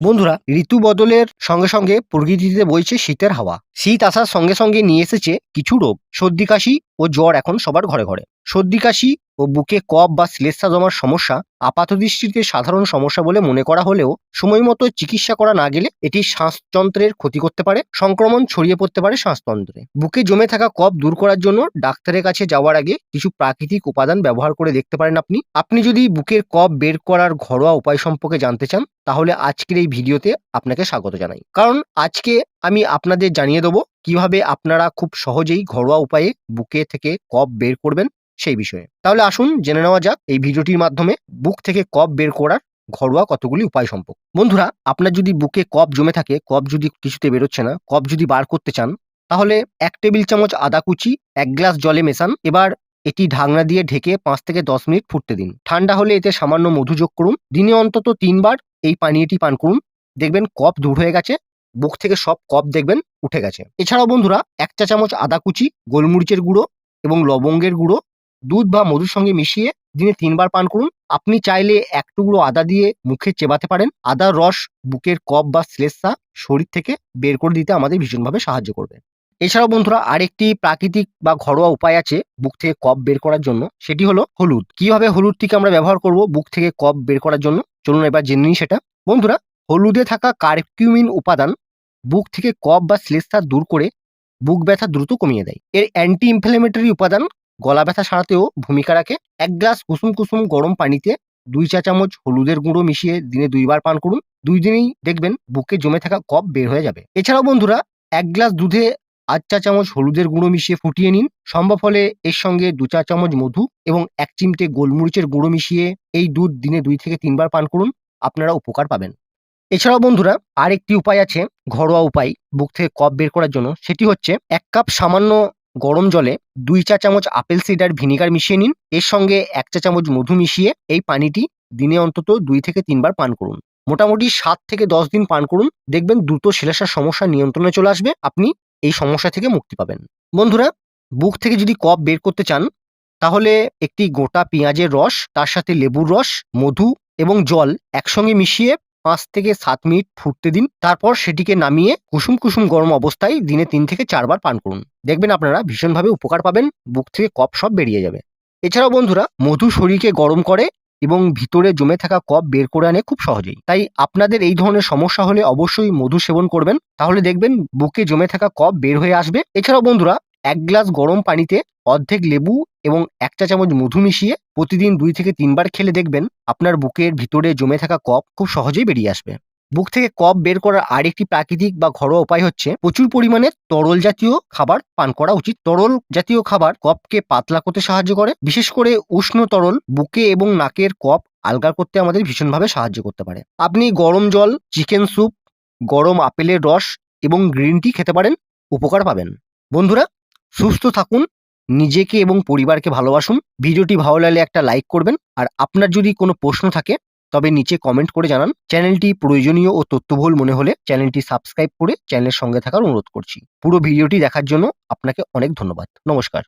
বন্ধুরা, ঋতু বদলের সঙ্গে সঙ্গে প্রকৃতিতে বইছে শীতের হাওয়া। শীত আসার সঙ্গে সঙ্গে নিয়ে এসেছে কিছু রোগ। সর্দি কাশি ও জ্বর এখন সবার ঘরে ঘরে। সর্দি কাশি ও বুকে কফ বা শ্লেষ্মা জমার সমস্যা আপাতদৃষ্টিতে সাধারণ সমস্যা বলে মনে করা হলেও সময় মতো চিকিৎসা করা না গেলে এটি শ্বাসযন্ত্রের ক্ষতি করতে পারে, সংক্রমণ ছড়িয়ে পড়তে পারে শ্বাসতন্ত্রে। বুকে জমে থাকা কফ দূর করার জন্য ডাক্তারের কাছে যাওয়ার আগে কিছু প্রাকৃতিক উপাদান ব্যবহার করে দেখতে পারেন আপনি যদি বুকের কফ বের করার ঘরোয়া উপায় সম্পর্কে জানতে চান, তাহলে আজকের এই ভিডিওতে আপনাকে স্বাগত জানাই। কারণ আজকে আমি আপনাদের জানিয়ে দেবো কিভাবে আপনারা খুব সহজেই ঘরোয়া উপায়ে বুকে থেকে কফ বের করবেন সেই বিষয়ে। তাহলে আসুন জেনে নেওয়া যাক এই ভিডিওটির মাধ্যমে বুক থেকে কফ বের করার ঘরোয়া কতগুলি উপায় সম্পর্কে। বন্ধুরা, আপনার যদি বুকে কফ জমে থাকে, কফ যদি কিছুতে বেরোচ্ছে না, কফ যদি বার করতে চান, তাহলে 1 টেবিল চামচ আদা কুচি 1 গ্লাস জলে মেশান। এবার এটি ঢাকনা দিয়ে ঢেকে 5 থেকে 10 মিনিট ফুটতে দিন। ঠান্ডা হলে এতে সামান্য মধু যোগ করুন। দিনে অন্তত 3 বার এই পানীয়টি পান করুন। দেখবেন কফ দূর হয়ে গেছে, বুক থেকে সব কফ দেখবেন উঠে গেছে। এছাড়াও বন্ধুরা, 1 চা চামচ আদা কুচি, গোলমরিচের গুঁড়ো এবং লবঙ্গের গুঁড়ো দুধ বা মধুর সঙ্গে মিশিয়ে দিনে 3 বার পান করুন। আপনি চাইলে 1 টুকরো আদা দিয়ে মুখে চেবাতে পারেন। আদার রস বুকের কফ বা শ্লেষ্মা শরীর থেকে বের করে দিতে আমাদের ভীষণভাবে সাহায্য করবে। এছাড়াও বন্ধুরা, আরেকটি প্রাকৃতিক বা ঘরোয়া উপায় আছে বুক থেকে কফ বের করার জন্য, সেটি হলো হলুদ। কিভাবে হলুদটিকে আমরা ব্যবহার করব বুক থেকে কফ বের করার জন্য, চলুন এবার জেনে নিই সেটা। বন্ধুরা, হলুদে থাকা কারকিউমিন উপাদান বুক থেকে কফ বা শ্লেষ্মা দূর করে বুক ব্যথা দ্রুত কমিয়ে দেয়। এর অ্যান্টি ইনফ্ল্যামেটরি উপাদান গলা ব্যথা সারাতেও ভূমিকা রাখে। 1 গ্লাস কুসুম কুসুম গরম পানিতে 2 চা চামচ হলুদের গুঁড়ো মিশিয়ে দিনে 2 বার পান করুন। 2 দিনেই দেখবেন বুকে জমে থাকা কফ বের হয়ে যাবে। এছাড়াও বন্ধুরা, 1 গ্লাস দুধে 8 চা চামচ হলুদের গুঁড়ো মিশিয়ে ফুটিয়ে নিন। সম্ভব হলে এর সঙ্গে 2 চা চামচ মধু এবং 1 চিমটে গোলমরিচের গুঁড়ো মিশিয়ে এই দুধ দিনে 2 থেকে 3 বার পান করুন। আপনারা উপকার পাবেন। এছাড়াও বন্ধুরা, আরেকটি উপায় আছে ঘরোয়া উপায় বুক থেকে কফ বের করার জন্য, সেটি হচ্ছে 1 কাপ সামান্য গরম জলে 2 চা চামচ আপেল সিডার ভিনিগার মিশিয়ে নিন। এর সঙ্গে 1 চা চামচ মধু মিশিয়ে এই পানিটি দিনে অন্তত 2 থেকে 3 বার পান করুন। মোটামুটি 7 থেকে 10 দিন পান করুন। দেখবেন দ্রুত শ্লেষ্মার সমস্যা নিয়ন্ত্রণে চলে আসবে, আপনি এই সমস্যা থেকে মুক্তি পাবেন। বন্ধুরা, বুক থেকে যদি কফ বের করতে চান, তাহলে একটি গোটা পেঁয়াজের রস, তার সাথে লেবুর রস, মধু এবং জল একসঙ্গে মিশিয়ে 5 থেকে 7 মিনিট ফুটতে দিন। তারপর সেটিকে নামিয়ে কুসুম কুসুম গরম অবস্থায় দিনে 3 থেকে 4 বার পান করুন। দেখবেন আপনারা ভীষণভাবে উপকার পাবেন, বুক থেকে কফ সব বেরিয়ে যাবে। এছাড়াও বন্ধুরা, মধু শরীরকে গরম করে এবং ভিতরে জমে থাকা কফ বের করে আনে খুব সহজেই। তাই আপনাদের এই ধরনের সমস্যা হলে অবশ্যই মধু সেবন করবেন, তাহলে দেখবেন বুকে জমে থাকা কফ বের হয়ে আসবে। এছাড়াও বন্ধুরা, 1 গ্লাস গরম পানিতে অর্ধেক লেবু এবং 1 চা চামচ মধু মিশিয়ে প্রতিদিন 2 থেকে 3 বার খেলে দেখবেন আপনার বুকের ভিতরে জমে থাকা কফ খুব সহজেই বেরিয়ে আসবে। বুক থেকে কফ বের করার আরেকটি প্রাকৃতিক বা ঘরোয়া উপায় হচ্ছে প্রচুর পরিমাণে তরল জাতীয় খাবার পান করা উচিত। তরল জাতীয় খাবার কফকে পাতলা করতে সাহায্য করে। বিশেষ করে উষ্ণ তরল বুকে এবং নাকের কফ আলগা করতে আমাদের ভীষণভাবে সাহায্য করতে পারে। আপনি গরম জল, চিকেন স্যুপ, গরম আপেলের রস এবং গ্রিন টি খেতে পারেন, উপকার পাবেন। বন্ধুরা, সুস্থ থাকুন, নিজেকে এবং পরিবারকে ভালোবাসুন। ভিডিওটি ভালো লাগলে একটা লাইক করবেন, আর আপনার যদি কোনো প্রশ্ন থাকে তবে নিচে কমেন্ট করে জানান। চ্যানেলটি প্রয়োজনীয় ও তথ্যবহুল মনে হলে চ্যানেলটি সাবস্ক্রাইব করে চ্যানেলের সঙ্গে থাকার অনুরোধ করছি। পুরো ভিডিওটি দেখার জন্য আপনাকে অনেক ধন্যবাদ। নমস্কার।